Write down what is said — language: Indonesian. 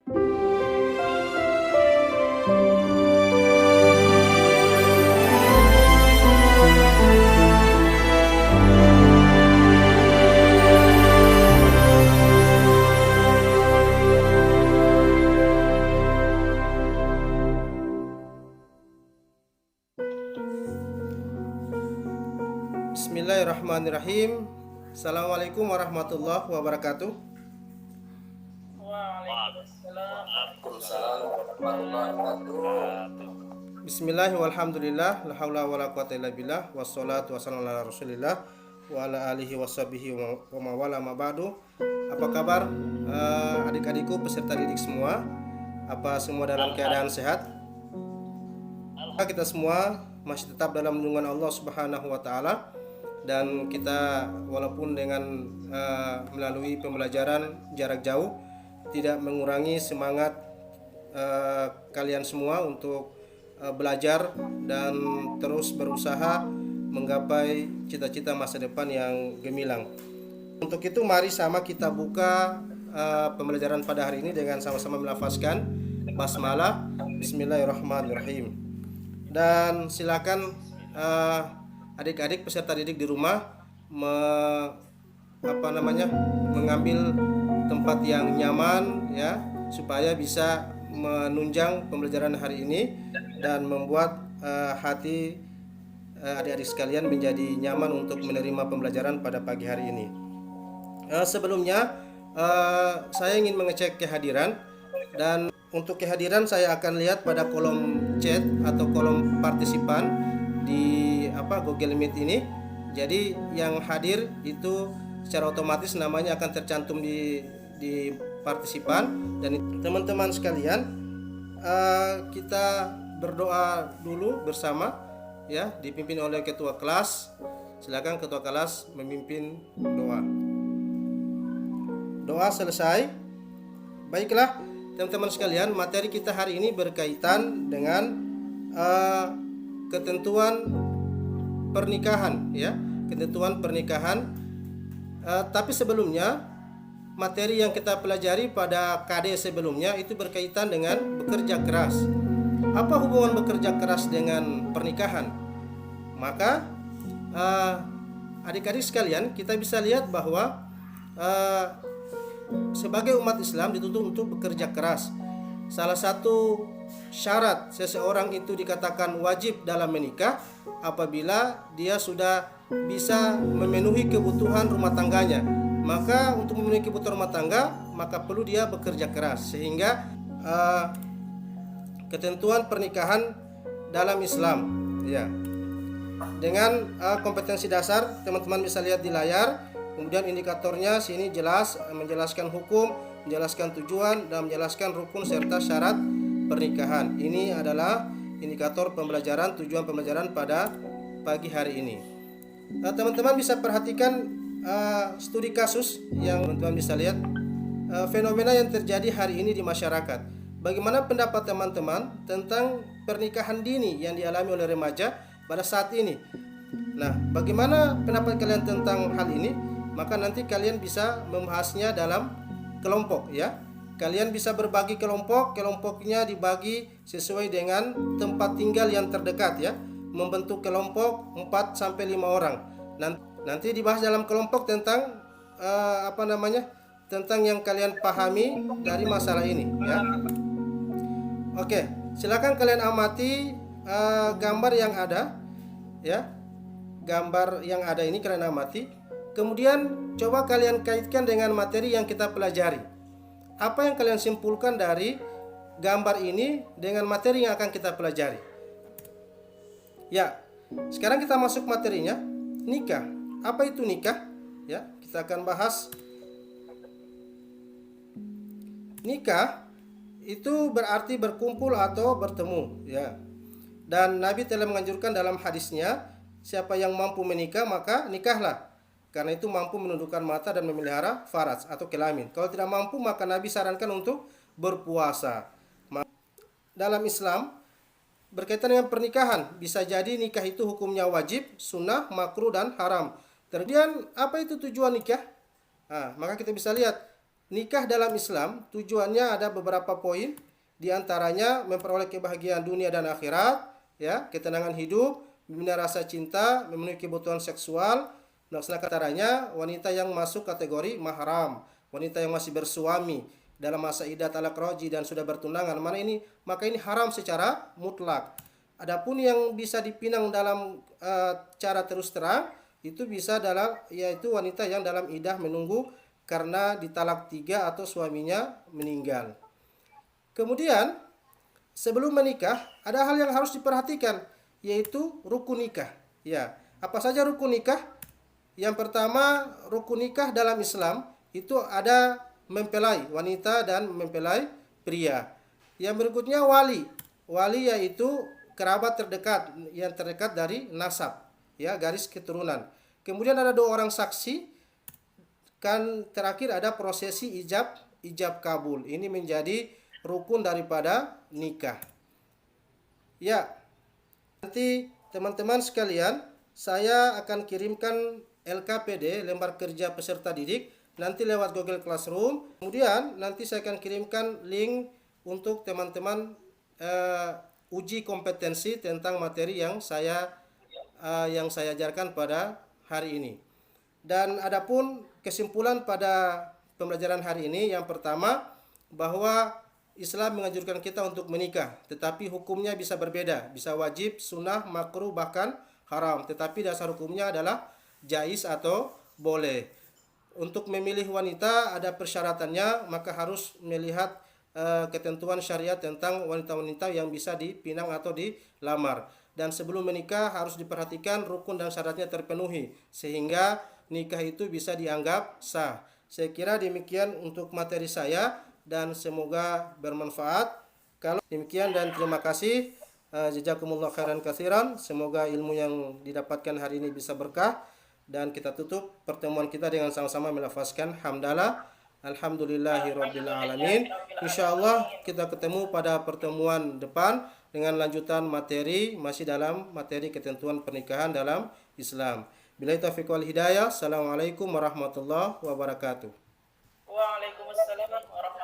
Bismillahirrahmanirrahim. Assalamualaikum warahmatullahi wabarakatuh. Waalaikumsalam warahmatullahi wabarakatuh. Bismillah walhamdulillah la haula wala quwata illa billah wassalatu wassalamu ala Rasulillah wa ala alihi washabihi wa mawala ma ba'du. Apa kabar adik-adikku peserta didik semua? Apa semua dalam keadaan sehat? Kita semua masih tetap dalam lindungan Allah Subhanahu wa taala. Dan kita walaupun dengan melalui pembelajaran jarak jauh tidak mengurangi semangat kalian semua untuk belajar dan terus berusaha menggapai cita-cita masa depan yang gemilang. Untuk itu mari sama kita buka pembelajaran pada hari ini dengan sama-sama melafazkan basmalah Bismillahirrahmanirrahim. Dan silakan adik-adik peserta didik di rumah mengambil tempat yang nyaman ya, supaya bisa menunjang pembelajaran hari ini dan membuat hati adik-adik sekalian menjadi nyaman untuk menerima pembelajaran pada pagi hari ini. Sebelumnya saya ingin mengecek kehadiran, dan untuk kehadiran saya akan lihat pada kolom chat atau kolom partisipan di Google Meet ini. Jadi yang hadir itu secara otomatis namanya akan tercantum di partisipan. Dan teman-teman sekalian, kita berdoa dulu bersama ya, dipimpin oleh ketua kelas. Silakan ketua kelas memimpin doa. Doa selesai. Baiklah teman-teman sekalian, materi kita hari ini berkaitan dengan ketentuan pernikahan ya, ketentuan pernikahan. Tapi sebelumnya materi yang kita pelajari pada KD sebelumnya itu berkaitan dengan bekerja keras. Apa hubungan bekerja keras dengan pernikahan? Maka adik-adik sekalian, kita bisa lihat bahwa sebagai umat Islam dituntut untuk bekerja keras. Salah satu syarat seseorang itu dikatakan wajib dalam menikah apabila dia sudah bisa memenuhi kebutuhan rumah tangganya. Maka untuk memenuhi kebutuhan rumah tangga, maka perlu dia bekerja keras. Sehingga ketentuan pernikahan dalam Islam ya, dengan kompetensi dasar teman-teman bisa lihat di layar. Kemudian indikatornya sini jelas menjelaskan hukum, menjelaskan tujuan, dan menjelaskan rukun serta syarat pernikahan. Ini adalah indikator pembelajaran, tujuan pembelajaran pada pagi hari ini. Teman-teman bisa perhatikan studi kasus yang teman-teman bisa lihat fenomena yang terjadi hari ini di masyarakat. Bagaimana pendapat teman-teman tentang pernikahan dini yang dialami oleh remaja pada saat ini? Nah, bagaimana pendapat kalian tentang hal ini? Maka nanti kalian bisa membahasnya dalam kelompok ya. Kalian bisa berbagi kelompok, kelompoknya dibagi sesuai dengan tempat tinggal yang terdekat ya. Membentuk kelompok 4-5 orang. Nanti dibahas dalam kelompok tentang tentang yang kalian pahami dari masalah ini ya. Oke, silakan kalian amati gambar yang ada ya. Gambar yang ada ini kalian amati. Kemudian coba kalian kaitkan dengan materi yang kita pelajari. Apa yang kalian simpulkan dari gambar ini dengan materi yang akan kita pelajari? Ya, sekarang kita masuk materinya. Nikah. Apa itu nikah? Ya, kita akan bahas. Nikah itu berarti berkumpul atau bertemu, ya. Dan Nabi telah menganjurkan dalam hadisnya, siapa yang mampu menikah maka nikahlah. Karena itu mampu menundukkan mata dan memelihara faraj atau kelamin. Kalau tidak mampu maka Nabi sarankan untuk berpuasa. Dalam Islam berkaitan dengan pernikahan, bisa jadi nikah itu hukumnya wajib, sunnah, makruh, dan haram. Kemudian apa itu tujuan nikah? Maka kita bisa lihat nikah dalam Islam tujuannya ada beberapa poin, di antaranya memperoleh kebahagiaan dunia dan akhirat, ya, ketenangan hidup, membina rasa cinta, memenuhi kebutuhan seksual. Melaksanakan caranya wanita yang masuk kategori mahram, wanita yang masih bersuami dalam masa iddah talak roji dan sudah bertunangan, maka ini haram secara mutlak. Adapun yang bisa dipinang dalam cara terus terang itu bisa yaitu wanita yang dalam iddah menunggu karena ditalak 3 atau suaminya meninggal. Kemudian sebelum menikah ada hal yang harus diperhatikan, yaitu rukun nikah. Ya, apa saja rukun nikah? Yang pertama, rukun nikah dalam Islam itu ada mempelai wanita dan mempelai pria. Yang berikutnya wali. Wali yaitu kerabat terdekat yang terdekat dari nasab, ya, garis keturunan. Kemudian ada 2 orang saksi. Kan terakhir ada prosesi ijab kabul. Ini menjadi rukun daripada nikah. Ya, nanti teman-teman sekalian, saya akan kirimkan LKPD, lembar kerja peserta didik, nanti lewat Google Classroom. Kemudian nanti saya akan kirimkan link untuk teman-teman uji kompetensi tentang materi yang saya ajarkan pada hari ini. Dan adapun kesimpulan pada pembelajaran hari ini, yang pertama bahwa Islam menganjurkan kita untuk menikah, tetapi hukumnya bisa berbeda, bisa wajib, sunnah, makruh, bahkan haram. Tetapi dasar hukumnya adalah jais atau boleh. Untuk memilih wanita ada persyaratannya, maka harus melihat ketentuan syariat tentang wanita-wanita yang bisa dipinang atau dilamar. Dan sebelum menikah harus diperhatikan rukun dan syaratnya terpenuhi, sehingga nikah itu bisa dianggap sah. Saya kira demikian untuk materi saya dan semoga bermanfaat. Kalau demikian dan terima kasih. Jazakumullah khairan katsiran. Semoga ilmu yang didapatkan hari ini bisa berkah, dan kita tutup pertemuan kita dengan sama-sama melafazkan hamdalah alhamdulillahirabbil alamin. Insyaallah kita ketemu pada pertemuan depan dengan lanjutan materi masih dalam materi ketentuan pernikahan dalam Islam. Billahi taufiq wal hidayah. Assalamualaikum warahmatullahi wabarakatuh. Waalaikumsalam warahmatullahi wabarakatuh.